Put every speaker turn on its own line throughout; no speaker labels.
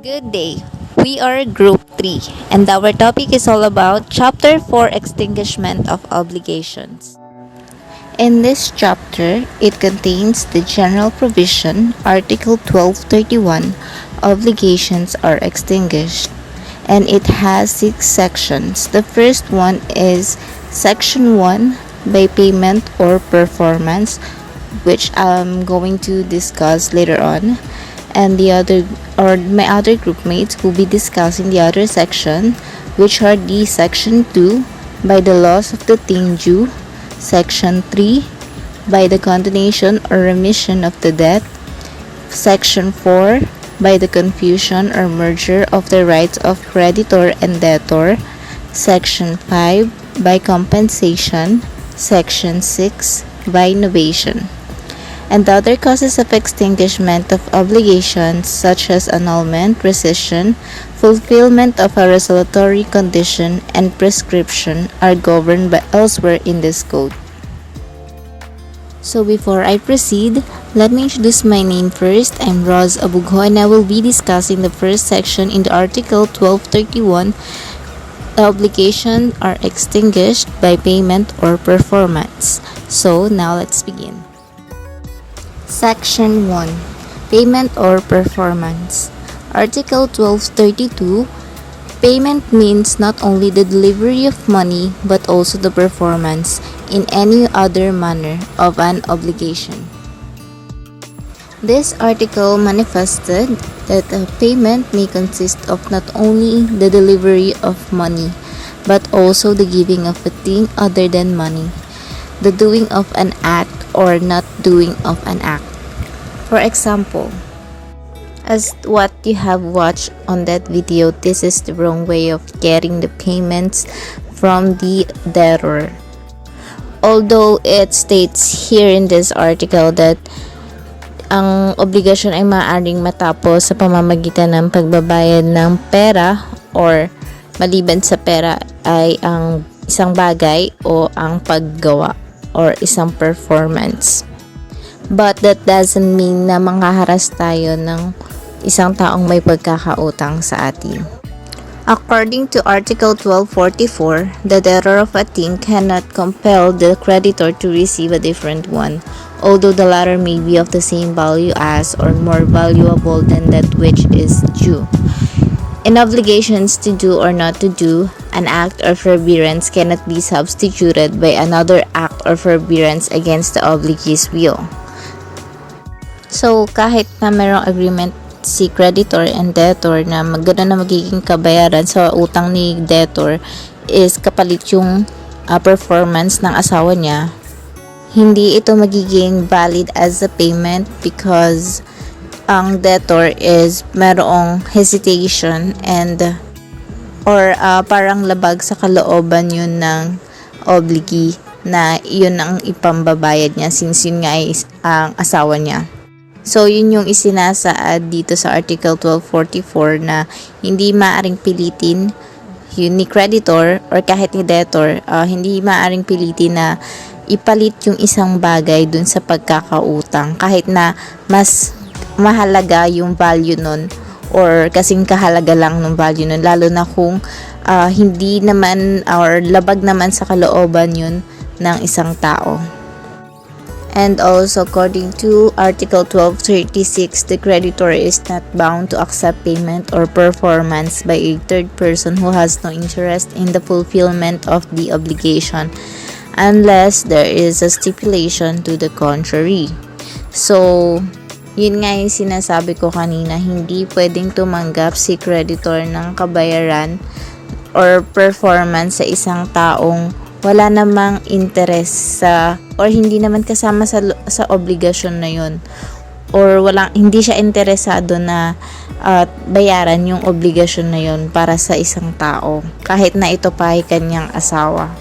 Good day. We are Group 3, and our topic is all about Chapter 4 Extinguishment of Obligations. In this chapter, it contains the general provision, Article 1231, Obligations are extinguished, and it has 6 sections. The first one is Section 1, by payment or performance, which I'm going to discuss later on, and the other or my other groupmates will be discussing the other section, which are the Section 2, by the loss of the thing due, Section 3, by the condonation or remission of the debt, Section 4, by the confusion or merger of the rights of creditor and debtor, Section 5, by compensation, Section 6, by novation, and other causes of extinguishment of obligations such as annulment, rescission, fulfillment of a resolutory condition, and prescription are governed by elsewhere in this code. So before I proceed, let me introduce my name first. I'm Roz Abugho, and I will be discussing the first section in the Article 1231. The obligations are extinguished by payment or performance. So now let's begin. Section 1. Payment or performance. Article 1232. Payment means not only the delivery of money but also the performance in any other manner of an obligation. This article manifested that a payment may consist of not only the delivery of money but also the giving of a thing other than money, the doing of an act or not doing of an act. For example, as what you have watched on that video, this is the wrong way of getting the payments from the debtor. Although it states here in this article that ang obligasyon ay maaaring matapos sa pamamagitan ng pagbabayad ng pera or maliban sa pera ay ang isang bagay o ang paggawa or isang performance. But that doesn't mean na manghaharas tayo ng isang taong may pagkakautang sa atin. According to Article 1244, the debtor of a thing cannot compel the creditor to receive a different one, although the latter may be of the same value as or more valuable than that which is due. In obligations to do or not to do, an act or forbearance cannot be substituted by another act or forbearance against the obligee's will. So, kahit na mayroong agreement si creditor and debtor na gano'n na magiging kabayaran sa utang ni debtor is kapalit yung performance ng asawa niya, hindi ito magiging valid as a payment because ang debtor is mayroong hesitation and or parang labag sa kalooban yun ng obligee na yun ang ipambabayad niya since yun nga ay ang asawa niya. So, yun yung isinasaad dito sa Article 1244 na hindi maaring pilitin yun ni creditor or kahit ni debtor, hindi maaring pilitin na ipalit yung isang bagay dun sa pagkakautang kahit na mas mahalaga yung value nun or kasing kahalaga lang ng value nun, lalo na kung hindi naman or labag naman sa kalooban yun ng isang tao. And also, according to Article 1236, the creditor is not bound to accept payment or performance by a third person who has no interest in the fulfillment of the obligation unless there is a stipulation to the contrary. So, yun nga yung sinasabi ko kanina, hindi pwedeng tumanggap si creditor ng kabayaran or performance sa isang taong wala namang interest sa or hindi naman kasama sa obligasyon na yun or hindi siya interesado na bayaran yung obligasyon na yun para sa isang tao kahit na ito pa ay kanyang asawa.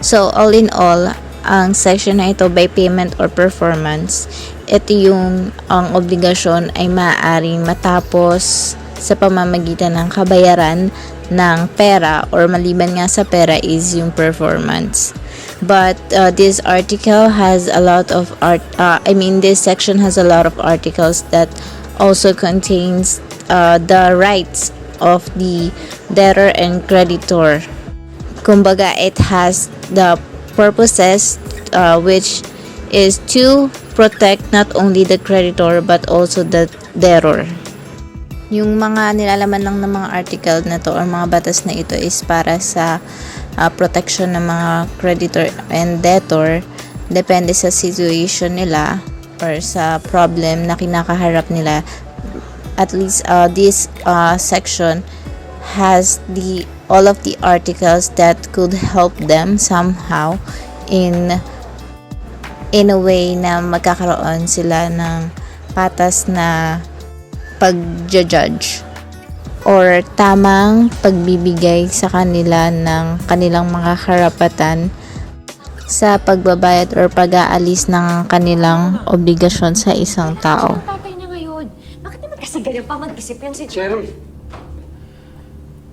So all in all, ang section na ito by payment or performance, ito yung ang obligasyon ay maaaring matapos sa pamamagitan ng kabayaran ng pera or maliban nga sa pera is yung performance. But this article has a lot of this section has a lot of articles that also contains the rights of the debtor and creditor. Kumbaga, it has the purposes which is to protect not only the creditor but also the debtor. Yung mga nilalaman lang ng mga article na to or mga batas na ito is para sa protection ng mga creditor and debtor, depende sa situation nila or sa problem na kinakaharap nila. At least this section has all of the articles that could help them somehow in a way na magkakaroon sila ng patas na pag-judge or tamang pagbibigay sa kanila ng kanilang mga karapatan sa pagbabayad or pag-aalis ng kanilang obligasyon sa isang tao.
Tatay niya ngayon. Bakit naman kasi ganyan pa mag-isip yan si
Cheryl,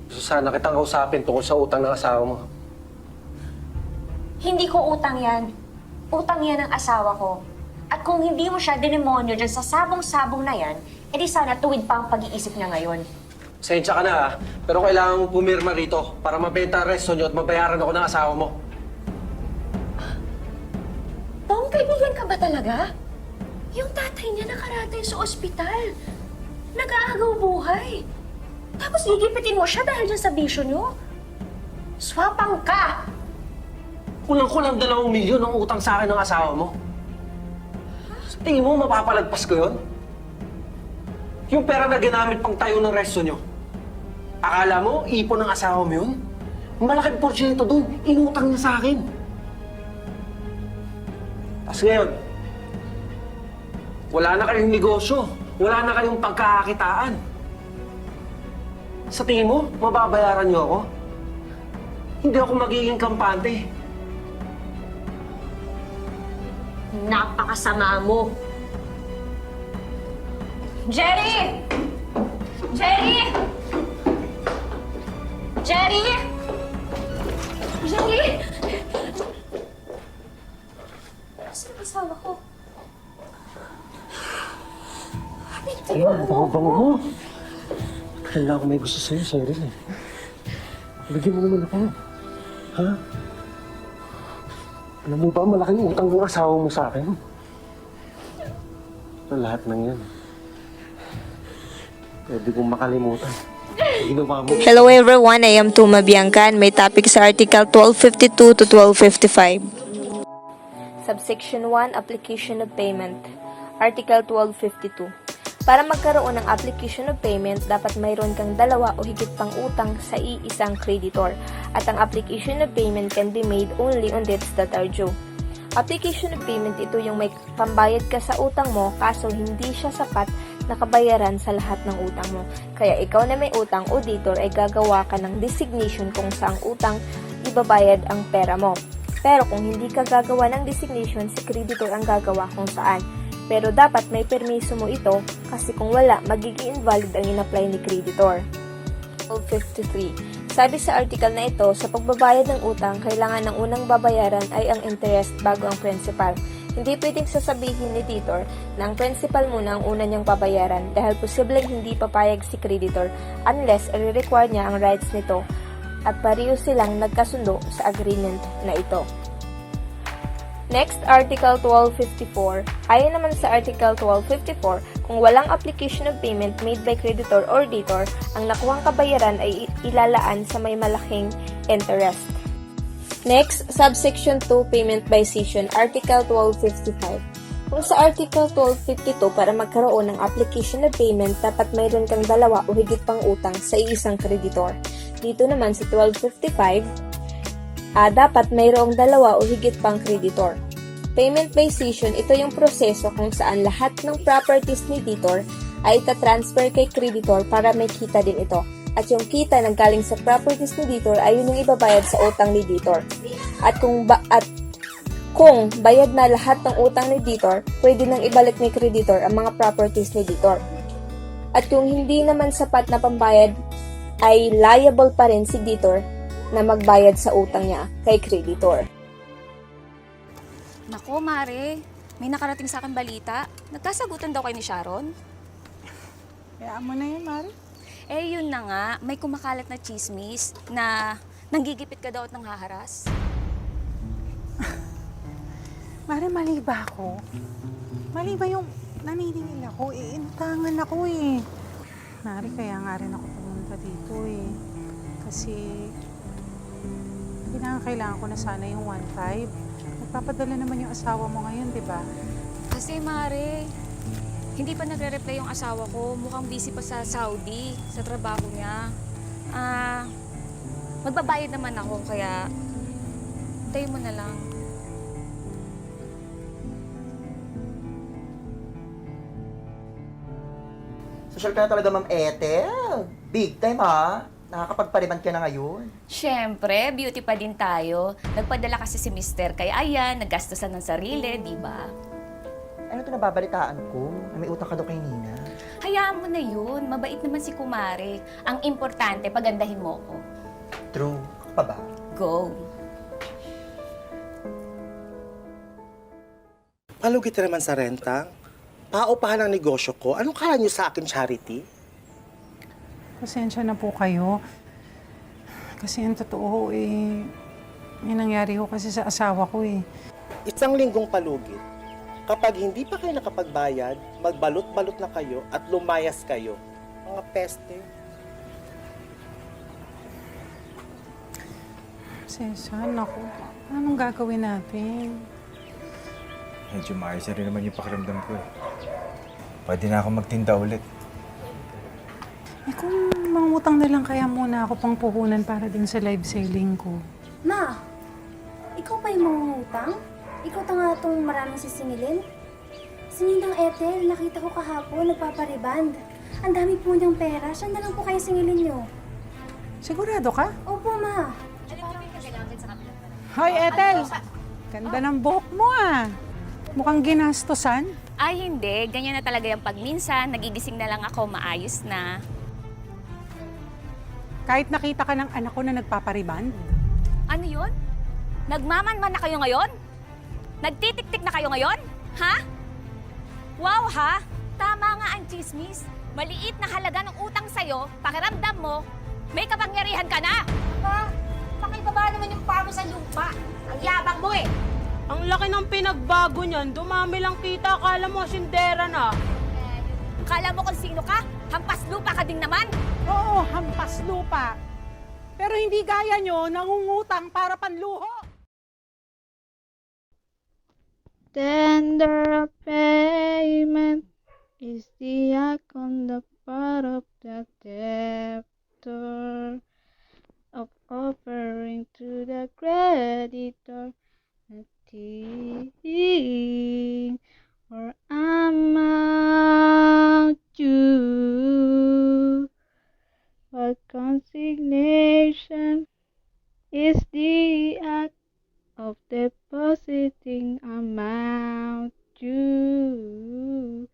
gusto sana kitang kausapin tungkol sa utang ng asawa mo.
Hindi ko utang yan. Utang yan ng asawa ko. At kung hindi mo siya dinemonyo dyan sa sabong-sabong na yan, edi sana tuwid pa ang pag-iisip niya ngayon.
Sensya ka na ha, pero kailangan mo pumirma rito para mabenta ang resto niyo at mabayaran ako ng asawa mo.
Tom, kaibigan ka ba talaga? Yung tatay niya nakaratay sa ospital. Nag-aagaw buhay. Tapos gigipitin mo siya dahil dyan sa bisyo niyo? Swapang ka!
Kulang-kulang 2 milyon ang utang sa akin ng asawa mo. Sa tingin mo, mapapalagpas ko yun? Yung pera na ginamit pang tayo ng resto nyo. Akala mo, ipon ng asawa mo yun? Malaking porsyento doon, inutang niya sa akin. Tapos ngayon, wala na kayong negosyo, wala na kayong pagkakakitaan. Sa tingin mo, mababayaran niyo ako? Hindi ako magiging kampante.
Napakasama mo. Jerry! Jerry! Jerry! Jerry! Saan ang asawa ko?
Ayun, bango-bango mo. Kailangan ko may gusto sa'yo, Cyril eh. Bigyan mo naman ako. Ha? Alam mo ba, malaking utang ng asawa mo sa akin? Sa lahat ng yan. Pwede kong makalimutan. Ginawa mo.
Hello everyone, I am Tuma Bianca and may topic sa Article 1252 to 1255. Subsection 1, Application of Payment. Article 1252. Para magkaroon ng application of payment, dapat mayroon kang 2 o higit pang utang sa iisang creditor at ang application of payment can be made only on debts that are due. Application of payment, ito yung may pambayad ka sa utang mo kaso hindi siya sapat na kabayaran sa lahat ng utang mo. Kaya ikaw na may utang, auditor, ay gagawa ka ng designation kung saang utang ibabayad ang pera mo. Pero kung hindi ka gagawa ng designation, si creditor ang gagawa kung saan. Pero dapat may permiso mo ito kasi kung wala, magiging invalid ang in-apply ni creditor. 1253. Sabi sa article na ito, sa pagbabayad ng utang, kailangan ng unang babayaran ay ang interest bago ang principal. Hindi pwedeng sasabihin ni debtor na ang principal muna ang una niyang babayaran dahil posibleng hindi papayag si creditor unless i-require niya ang rights nito at pareho silang nagkasundo sa agreement na ito. Next, Article 1254. Ayon naman sa Article 1254, kung walang application of payment made by creditor or debtor, ang nakuhang kabayaran ay ilalaan sa may malaking interest. Next, Subsection 2, Payment by Cession, Article 1255. Kung sa Article 1252, para magkaroon ng application of payment, dapat mayroon kang 2 o higit pang utang sa isang creditor. Dito naman sa 1255, dapat mayroong 2 o higit pang creditor. Payment by cession, ito yung proseso kung saan lahat ng properties ni debtor ay ita-transfer kay creditor para may kita din ito. At yung kita na galing sa properties ni debtor ay yun yung ibabayad sa utang ni debtor. At kung bayad na lahat ng utang ni debtor, pwede nang ibalik ni creditor ang mga properties ni debtor. At kung hindi naman sapat na pambayad, ay liable pa rin si debtor na magbayad sa utang niya kay creditor.
Nako, Mare. May nakarating sa akin balita. Nagkasagutan daw kayo ni Sharon. Kaya mo na yun, Mari.
Eh, yun na nga. May kumakalat na chismis na nanggigipit ka daw at nanghaharas.
Mari, mali ba ako? Mali ba yung naniningil ako? Iintangan ako eh. Mari, kaya nga rin ako pumunta dito eh. Kasi kailangan ko na sana yung 1.5. Nagpapadala naman yung asawa mo ngayon, di ba?
Kasi, Mare, hindi pa nagre-reply yung asawa ko. Mukhang busy pa sa Saudi, sa trabaho niya. Magbabayad naman ako, kaya tayo mo na lang.
Social ka na talaga, Ma'am Ethel. Big time, ha? Nakakapagpariban ka na ngayon.
Siyempre, beauty pa din tayo. Nagpadala kasi si Mister, kaya ayan, naggastosan ng sarili, di ba?
Ano ito nababalitaan ko? Na may utang ka daw kay Nina.
Hayaan mo na yun. Mabait naman si Kumare. Ang importante, pagandahin mo ko.
True. Ako pa ba?
Go.
Palugit na naman sa renta. Paupahan ang negosyo ko. Anong kala niyo sa akin, Charity?
Pasensya na po kayo. Kasi ang totoo eh, may nangyari ho kasi sa asawa ko eh.
Isang linggong palugit. Kapag hindi pa kayo nakapagbayad, magbalot-balot na kayo at lumayas kayo. Mga peste.
Pasensya, naku. Anong gagawin natin?
Medyo maayos na rin naman yung pakiramdam ko eh. Pwede na ako magtinda ulit.
Eh kung mangutang na lang kaya muna ako pang puhunan para din sa live selling ko.
Ma, ikaw pa yung mangungutang? Ikaw ta nga itong maraming sisingilin? Si Ninang Ethel, nakita ko kahapon, nagpapariband. Ang dami po niyang pera, siya na lang po kayo singilin niyo.
Sigurado ka?
Opo, ma.
Hoy, Ethel! Ganda ng buhok mo ah. Mukhang ginastosan.
Ay, hindi. Ganyan na talaga yung pagminsan. Nagigising na lang ako, maayos na.
Kahit nakita ka ng anak ko na nagpapariband.
Ano yun? Nagmamanman na kayo ngayon? Nagtitik-tik na kayo ngayon? Ha? Wow, ha? Tama nga ang chismis. Maliit na halaga ng utang sa'yo, pakiramdam mo, may kapangyarihan ka na.
Pa, pakibaba naman yung paa mo sa lupa. Ang yabang mo eh.
Ang laki ng pinagbago niyan. Dumami lang kita. Akala mo sindera na.
Kala mo kung sino ka? Hampas lupa ka din naman.
Oo, hampas lupa. Pero hindi gaya nyo, nangungutang para panluho.
Tender payment is the act on the part of the debtor of offering to the creditor a thing or amount due. But consignation is the act of depositing amount due.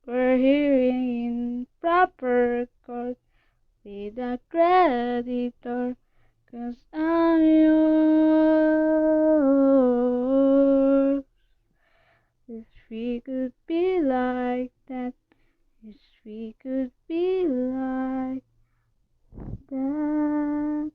We're hearing in proper court with the creditor, 'cause I'm yours. If we could be like that, if we could be like that.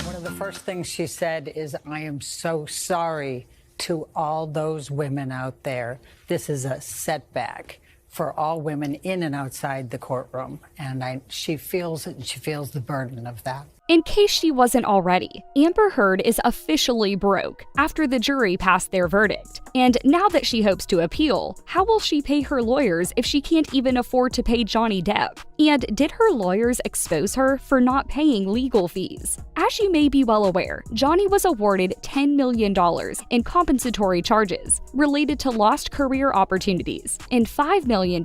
One of the first things she said is, I am so sorry to all those women out there. This is a setback for all women in and outside the courtroom. And she feels it, and she feels the burden of that.
In case she wasn't already, Amber Heard is officially broke after the jury passed their verdict. And now that she hopes to appeal, how will she pay her lawyers if she can't even afford to pay Johnny Depp? And did her lawyers expose her for not paying legal fees? As you may be well aware, Johnny was awarded $10 million in compensatory charges related to lost career opportunities and $5 million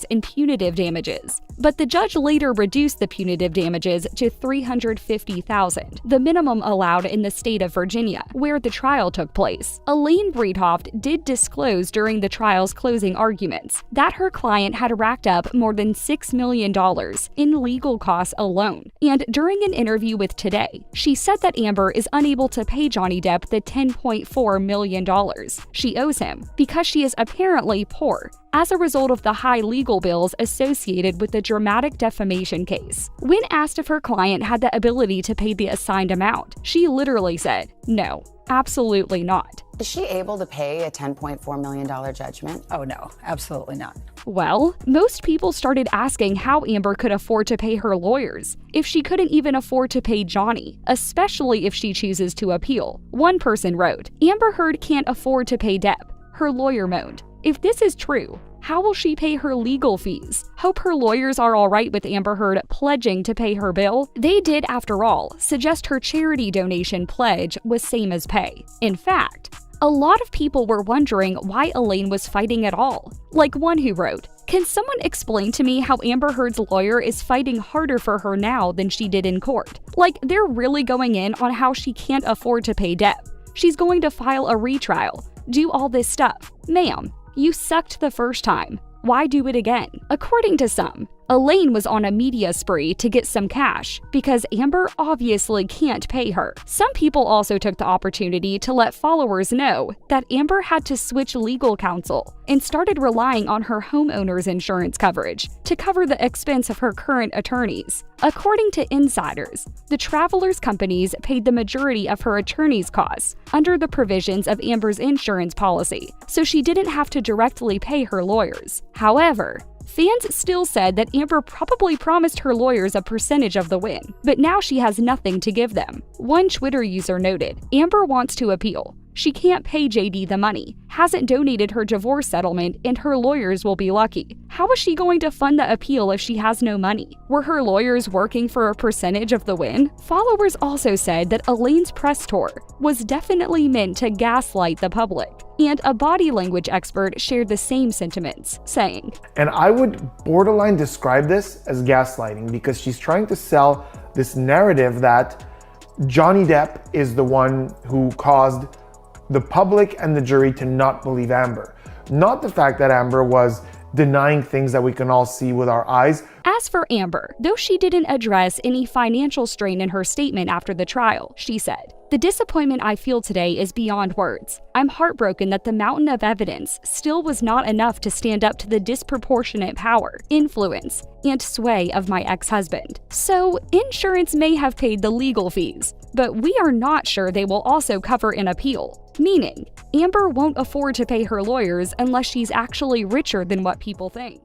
in punitive damages. But the judge later reduced the punitive damages to $350,000, the minimum allowed in the state of Virginia, where the trial took place. Elaine Bredehoft did disclose during the trial's closing arguments that her client had racked up more than $6 million in legal costs alone. And during an interview with Today, she said that Amber is unable to pay Johnny Depp the $10.4 million she owes him because she is apparently poor as a result of the high legal bills associated with the dramatic defamation case. When asked if her client had the ability to pay the assigned amount, she literally said, "No, absolutely not."
Is she able to pay a $10.4 million judgment?
Oh no, absolutely not.
Well, most people started asking how Amber could afford to pay her lawyers if she couldn't even afford to pay Johnny, especially if she chooses to appeal. One person wrote, "Amber Heard can't afford to pay Depp." Her lawyer moaned, "If this is true, how will she pay her legal fees? Hope her lawyers are alright with Amber Heard pledging to pay her bill." They did, after all, suggest her charity donation pledge was same as pay. In fact, a lot of people were wondering why Elaine was fighting at all. Like one who wrote, "Can someone explain to me how Amber Heard's lawyer is fighting harder for her now than she did in court? Like, they're really going in on how she can't afford to pay Depp. She's going to file a retrial, do all this stuff. Ma'am, you sucked the first time. Why do it again?" According to some, Elaine was on a media spree to get some cash because Amber obviously can't pay her. Some people also took the opportunity to let followers know that Amber had to switch legal counsel and started relying on her homeowner's insurance coverage to cover the expense of her current attorneys. According to insiders, the Travelers companies paid the majority of her attorney's costs under the provisions of Amber's insurance policy, so she didn't have to directly pay her lawyers. However, fans still said that Amber probably promised her lawyers a percentage of the win, but now she has nothing to give them. One Twitter user noted, "Amber wants to appeal. She can't pay JD the money, hasn't donated her divorce settlement, and her lawyers will be lucky. How is she going to fund the appeal if she has no money? Were her lawyers working for a percentage of the win?" Followers also said that Elaine's press tour was definitely meant to gaslight the public, and a body language expert shared the same sentiments, saying,
And I would borderline describe this as gaslighting because she's trying to sell this narrative that Johnny Depp is the one who caused the public and the jury to not believe Amber. Not the fact that Amber was denying things that we can all see with our eyes.
As for Amber, though she didn't address any financial strain in her statement after the trial, she said, "The disappointment I feel today is beyond words. I'm heartbroken that the mountain of evidence still was not enough to stand up to the disproportionate power, influence, and sway of my ex-husband. So, insurance may have paid the legal fees, but we are not sure they will also cover an appeal. Meaning, Amber won't afford to pay her lawyers unless she's actually richer than what people think."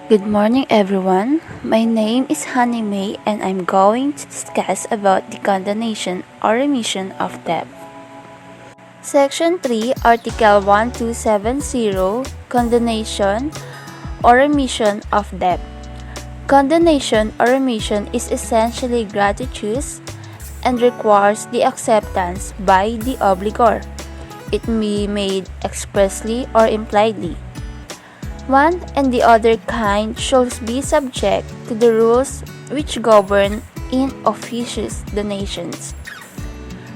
Good morning everyone. My name is Honey May and I'm going to discuss about the condonation or remission of debt. Section 3, Article 1270, Condonation or remission of debt. Condonation or remission is essentially gratuitous and requires the acceptance by the obligor. It may be made expressly or impliedly. One and the other kind should be subject to the rules which govern in officious donations.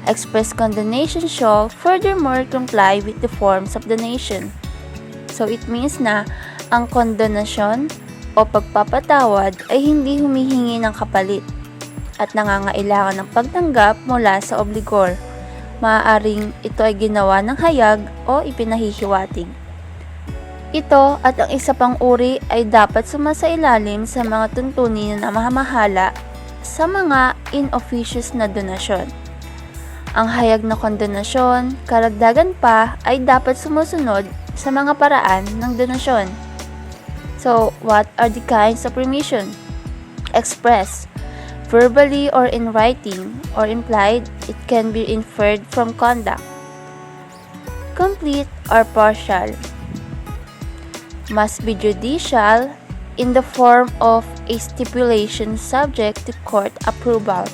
Express condonation shall furthermore comply with the forms of donation. So it means na ang kondonasyon o pagpapatawad ay hindi humihingi ng kapalit. at nangangailangan ng pagtanggap mula sa obligor. Maaaring ito ay ginawa ng hayag o ipinahihiwatig. Ito at ang isa pang uri ay dapat sumasailalim sa mga tuntunin na namamahala sa mga in-officious na donasyon. Ang hayag na kondonasyon, karagdagan pa, ay dapat sumusunod sa mga paraan ng donasyon. So, what are the kinds of remission? Express, verbally or in writing, or implied, it can be inferred from conduct. Complete or partial, must be judicial in the form of a stipulation subject to court approval.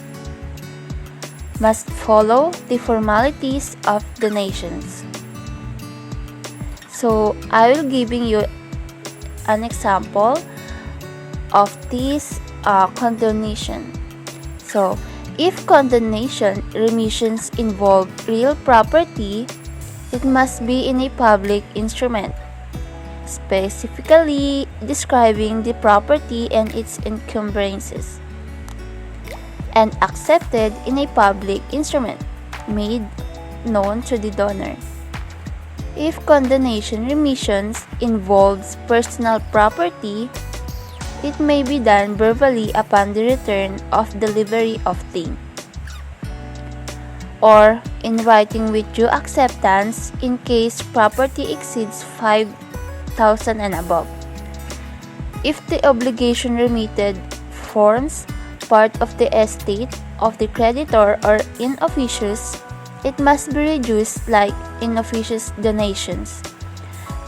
Must follow the formalities of donations. So, I will giving you an example of this condonation. So, if condonation remissions involve real property, it must be in a public instrument, specifically describing the property and its encumbrances, and accepted in a public instrument, made known to the donor. If condonation remissions involves personal property, it may be done verbally upon the return of delivery of thing, or in writing with due acceptance in case property exceeds 5,000 and above. If the obligation remitted forms part of the estate of the creditor or in officious, it must be reduced like in officious donations.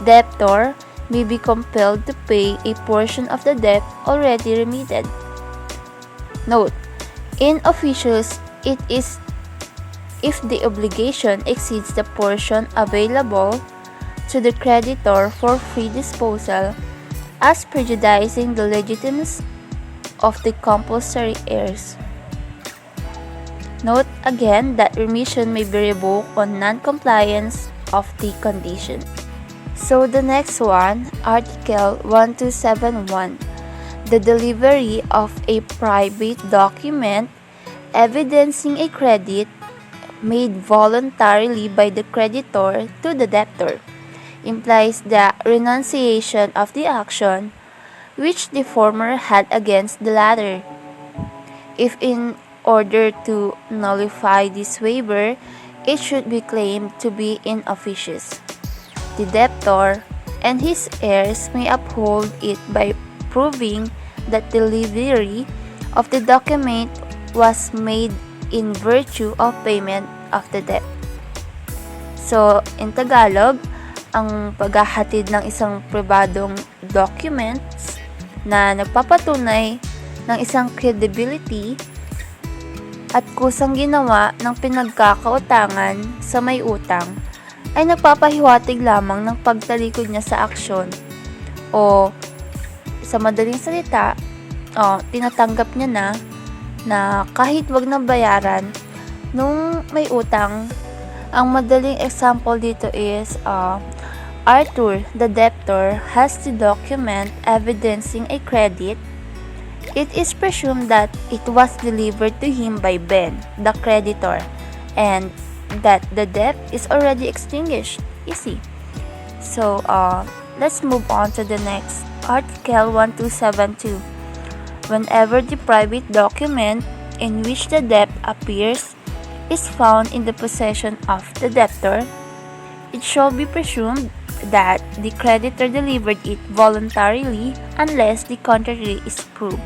Debtor may be compelled to pay a portion of the debt already remitted. Note: in officious, it is if the obligation exceeds the portion available to the creditor for free disposal as prejudicing the legitimacy of the compulsory heirs. Note again that remission may be revoked on non-compliance of the condition. So the next one, Article 1271, the delivery of a private document evidencing a credit made voluntarily by the creditor to the debtor, implies the renunciation of the action which the former had against the latter. If in order to nullify this waiver, it should be claimed to be in officious, the debtor and his heirs may uphold it by proving that delivery of the document was made in virtue of payment of the debt. So, in Tagalog, ang paghahatid ng isang pribadong documents na nagpapatunay ng isang credibility at kusang ginawa ng pinagkakautangan sa may utang ay nagpapahiwatig lamang ng pagtalikod niya sa aksyon, o sa madaling salita, tinatanggap niya na kahit wag na bayaran nung may utang. Ang madaling example dito is Arthur, the debtor, has the document evidencing a credit. It is presumed that it was delivered to him by Ben, the creditor, and that the debt is already extinguished. Easy. So, let's move on to the next. Article 1272. Whenever the private document in which the debt appears is found in the possession of the debtor, it shall be presumed that the creditor delivered it voluntarily unless the contrary is proved.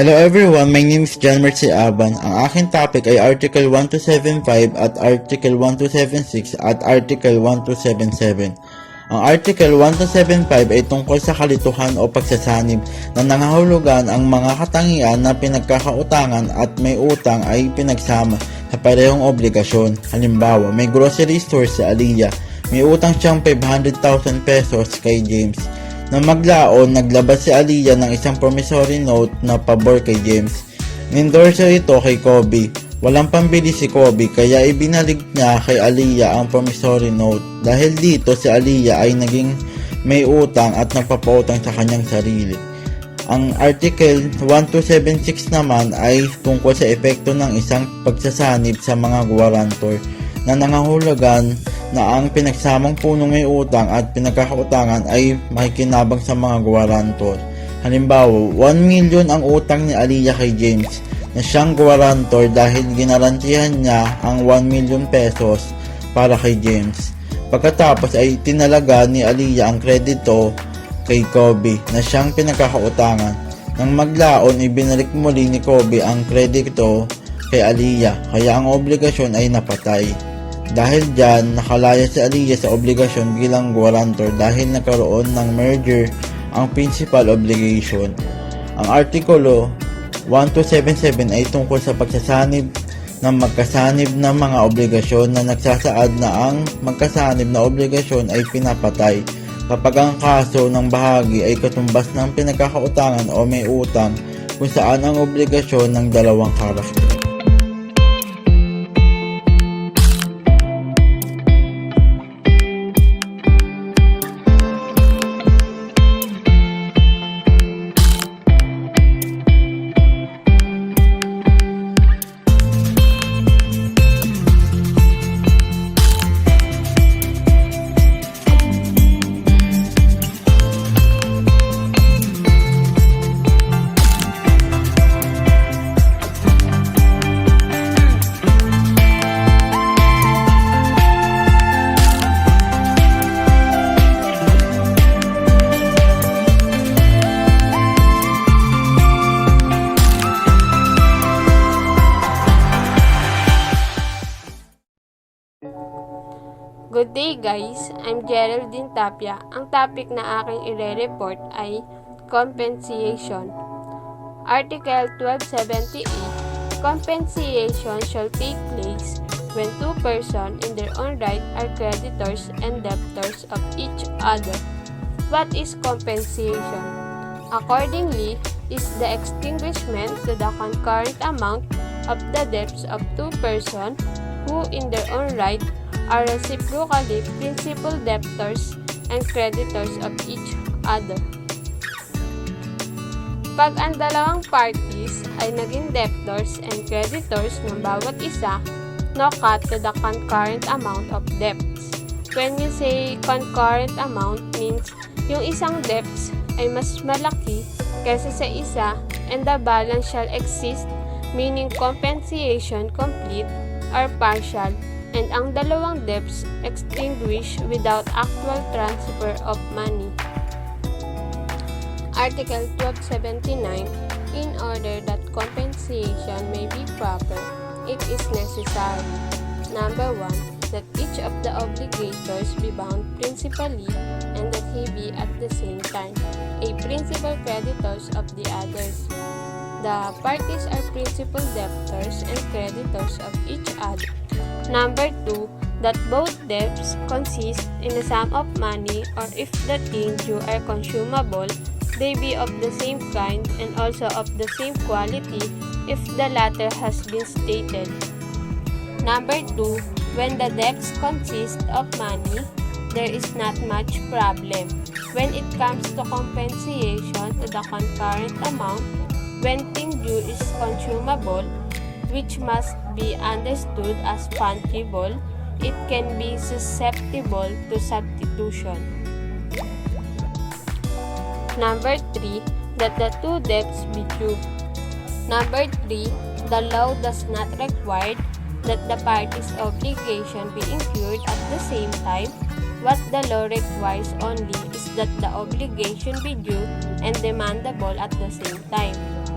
Hello everyone, my name is John Mercy Aban. Ang aking topic ay Article 1275 at Article 1276 at Article 1277. Ang Article 1275 ay tungkol sa kalituhan o pagsasanib na nangahulugan ang mga katangian na pinagkakautangan at may utang ay pinagsama sa parehong obligasyon. Halimbawa, may grocery store si Aliyah. May utang siyang 500,000 pesos kay James. Nang maglaon, naglabas si Aliyah ng isang promissory note na pabor kay James. Nindorso ito kay Kobe. Walang pambili si Kobe kaya ibinalig niya kay Aliyah ang promissory note. Dahil dito si Aliyah ay naging may utang at nagpapautang sa kanyang sarili. Ang Article 1276 naman ay tungkol sa epekto ng isang pagsasanib sa mga guarantor na nangahulugan na ang pinagsamang punong may utang at pinagkakautangan ay makikinabang sa mga guarantor. Halimbawa, 1 million ang utang ni Aliyah kay James na siyang guarantor dahil ginarantihan niya ang 1 million pesos para kay James. Pagkatapos ay tinalaga ni Aliyah ang kredito kay Kobe na siyang pinagkakautangan. Nang maglaon, ibinalik muli ni Kobe ang kredito kay Aliyah kaya ang obligasyon ay napatay. Dahil dyan, nakalaya si Aliyah sa obligasyon bilang guarantor dahil nagkaroon ng merger ang principal obligation. Ang Artikulo 1277 ay tungkol sa pagsasanib ng magkasanib na mga obligasyon na nagsasaad na ang magkasanib na obligasyon ay pinapatay kapag ang kaso ng bahagi ay katumbas ng pinagkakautangan o may utang kung saan ang obligasyon ng dalawang karakter.
Good day guys, I'm Geraldine Tapia. Ang topic na aking ire-report ay compensation. Article 1278, compensation shall take place when two persons in their own right are creditors and debtors of each other. What is compensation? Accordingly, is the extinguishment to the concurrent amount of the debts of two persons who in their own right are reciprocally principal debtors and creditors of each other. Pag ang dalawang parties ay naging debtors and creditors ng bawat isa, no cut to the concurrent amount of debts. When you say concurrent amount means yung isang debts ay mas malaki kaysa sa isa and the balance shall exist, meaning compensation complete or partial, and ang dalawang debts extinguish without actual transfer of money. Article 1279, in order that compensation may be proper, it is necessary, number 1, that each of the obligators be bound principally and that he be at the same time a principal creditors of the others. The parties are principal debtors and creditors of each other. Number 2, that both debts consist in a sum of money, or if the thing due are consumable, they be of the same kind and also of the same quality if the latter has been stated. Number 2, when the debts consist of money, there is not much problem. When it comes to compensation to the concurrent amount, when thing due is consumable, which must be understood as fungible, it can be susceptible to substitution. Number 3, that the two debts be due. Number 3, the law does not require that the parties' obligation be incurred at the same time. What the law requires only is that the obligation be due and demandable at the same time.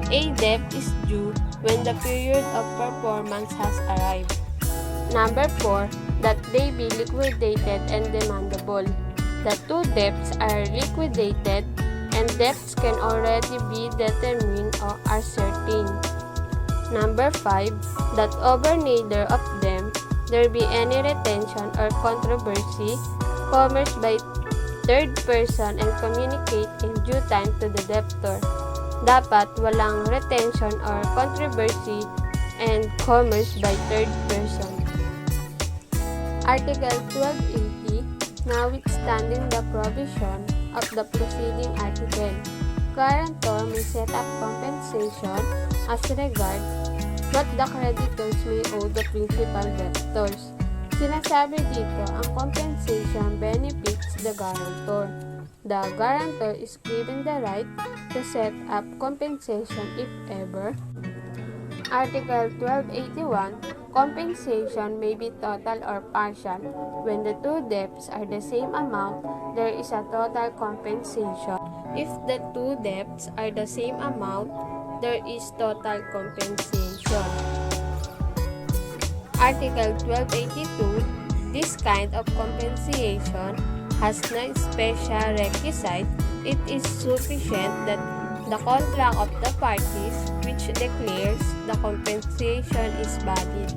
A debt is due when the period of performance has arrived. Number 4, that they be liquidated and demandable. The two debts are liquidated and debts can already be determined or ascertained. Number 5, that over neither of them there be any retention or controversy, commerce by third person and communicate in due time to the debtor. Dapat walang retention or controversy and commerce by third person. Article 1280, notwithstanding the provision of the preceding article, guarantor may set up compensation as regards what the creditors may owe the principal debtors. Sinasabi dito, ang compensation benefits the guarantor. The guarantor is given the right to set up compensation if ever. Article 1281, compensation may be total or partial. When the two debts are the same amount, there is a total compensation. If the two debts are the same amount, there is total compensation. Article 1282, this kind of compensation has no special requisite. It is sufficient that the contract of the parties which declares the compensation is valid.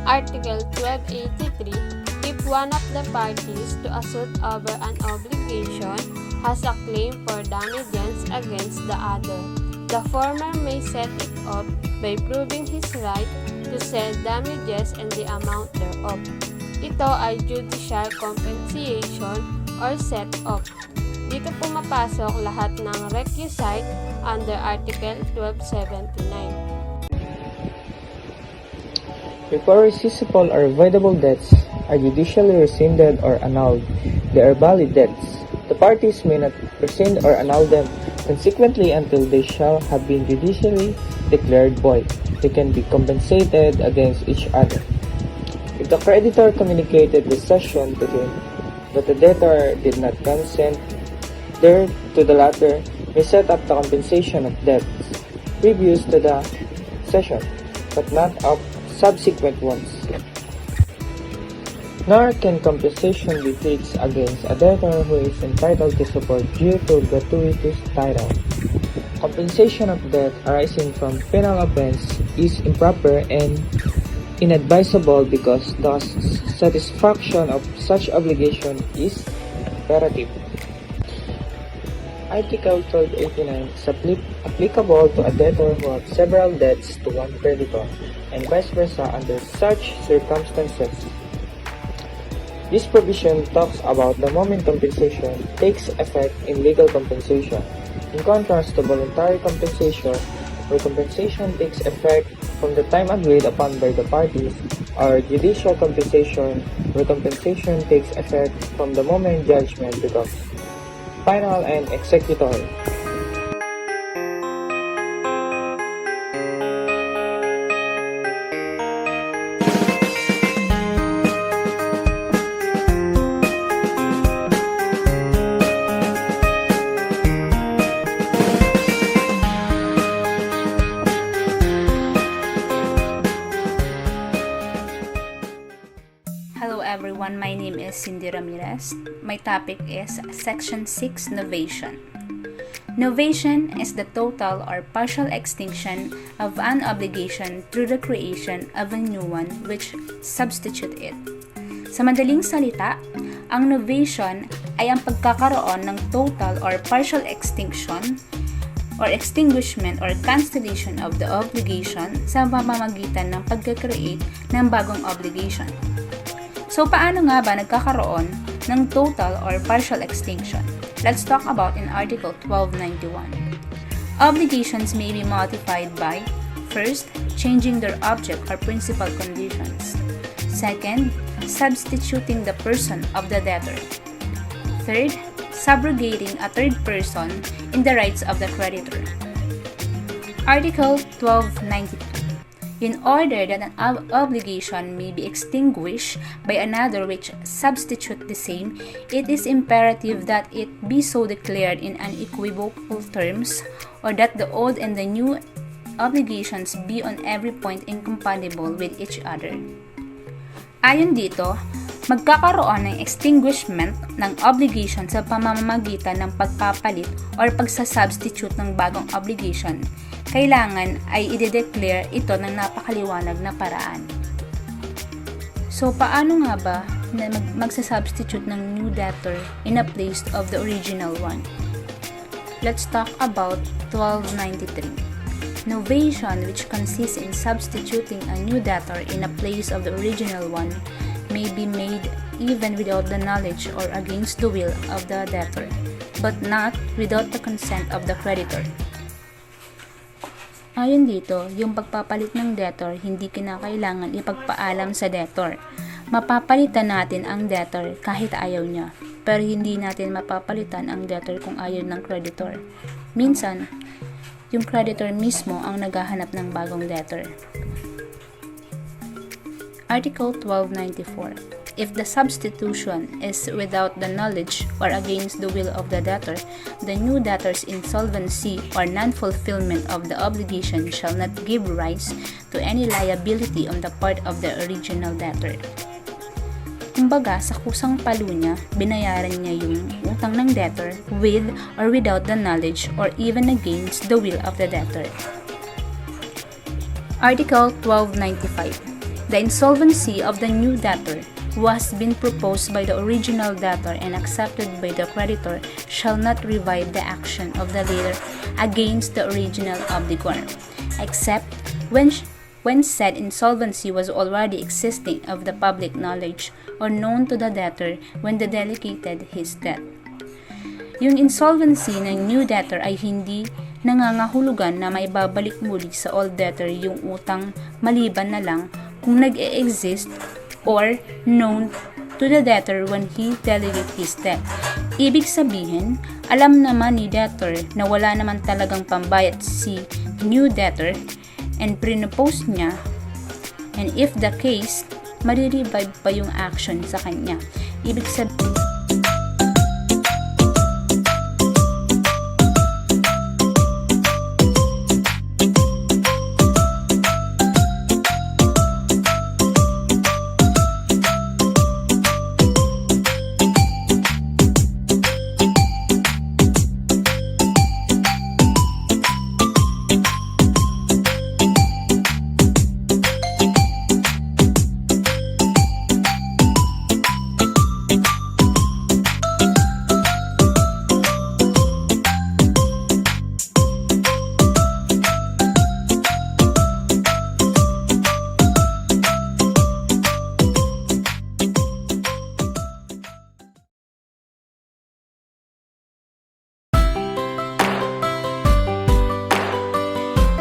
Article 1283, if one of the parties to a suit over an obligation has a claim for damages against the other, the former may set it up by proving his right to sell damages and the amount thereof. Ito ay judicial compensation or set up. Dito pumapasok lahat ng requisite under Article 1279.
Before receivable or voidable debts are judicially rescinded or annulled, they are valid debts. The parties may not rescind or annul them consequently until they shall have been judicially declared void. They can be compensated against each other. If the creditor communicated the cession to him, but the debtor did not consent to the latter, may set up the compensation of debts previous to the cession, but not of subsequent ones. Nor can compensation be fixed against a debtor who is entitled to support due to gratuitous title. Compensation of debt arising from penal offense is improper and inadvisable because the satisfaction of such obligation is imperative. Article 1289 is applicable to a debtor who has several debts to one creditor, and vice versa under such circumstances. This provision talks about the moment compensation takes effect in legal compensation, in contrast to voluntary compensation, where compensation takes effect from the time agreed upon by the parties, or judicial compensation, where compensation takes effect from the moment judgment becomes final and executory.
Hello everyone, my name is Cindy Ramirez. My topic is Section 6 Novation. Novation is the total or partial extinction of an obligation through the creation of a new one which substitute it. Sa madaling salita, ang novation ay ang pagkakaroon ng total or partial extinction or extinguishment or cancellation of the obligation sa pamamagitan ng pagkakreate ng bagong obligation. So, paano nga ba nagkakaroon ng total or partial extinction? Let's talk about in Article 1291. Obligations may be modified by, first, changing their object or principal conditions. Second, substituting the person of the debtor. Third, subrogating a third person in the rights of the creditor. Article 1292.
In order that an obligation may be extinguished by another which substitute the same, it is imperative that it be so declared in unequivocal terms, or that the old and the new obligations be on every point incompatible with each other. Ayon dito, magkakaroon ng extinguishment ng obligation sa pamamagitan ng pagpapalit or pagsasubstitute ng bagong obligation. Kailangan ay i-declare ito ng napakaliwanag na paraan. So, paano nga ba na magsasubstitute ng new debtor in a place of the original one? Let's talk about 1293. Novation, which consists in substituting a new debtor in a place of the original one, may be made even without the knowledge or against the will of the debtor, but not without the consent of the creditor. Ayon dito, yung pagpapalit ng debtor hindi kinakailangan ipagpaalam sa debtor. Mapapalitan natin ang debtor kahit ayaw niya, pero hindi natin mapapalitan ang debtor kung ayaw ng creditor. Minsan, yung creditor mismo ang naghahanap ng bagong debtor. Article 1294. If the substitution is without the knowledge or against the will of the debtor, the new debtor's insolvency or non-fulfillment of the obligation shall not give rise to any liability on the part of the original debtor. Kumbaga, sa kusang palu niya, binayaran niya yung utang ng debtor with or without the knowledge or even against the will of the debtor. Article 1295. The insolvency of the new debtor was been proposed by the original debtor and accepted by the creditor shall not revive the action of the later against the original obligor, except when said insolvency was already existing of the public knowledge or known to the debtor when the delegated his debt. Yung insolvency ng new debtor ay hindi nangangahulugan na maibabalik muli sa old debtor yung utang maliban na lang kung nag-e-exist or known to the debtor when he delegated his debt. Ibig sabihin, alam naman ni debtor na wala naman talagang pambayad si new debtor and pre-propose niya, and if the case, marirevive pa yung action sa kanya. Ibig sabihin,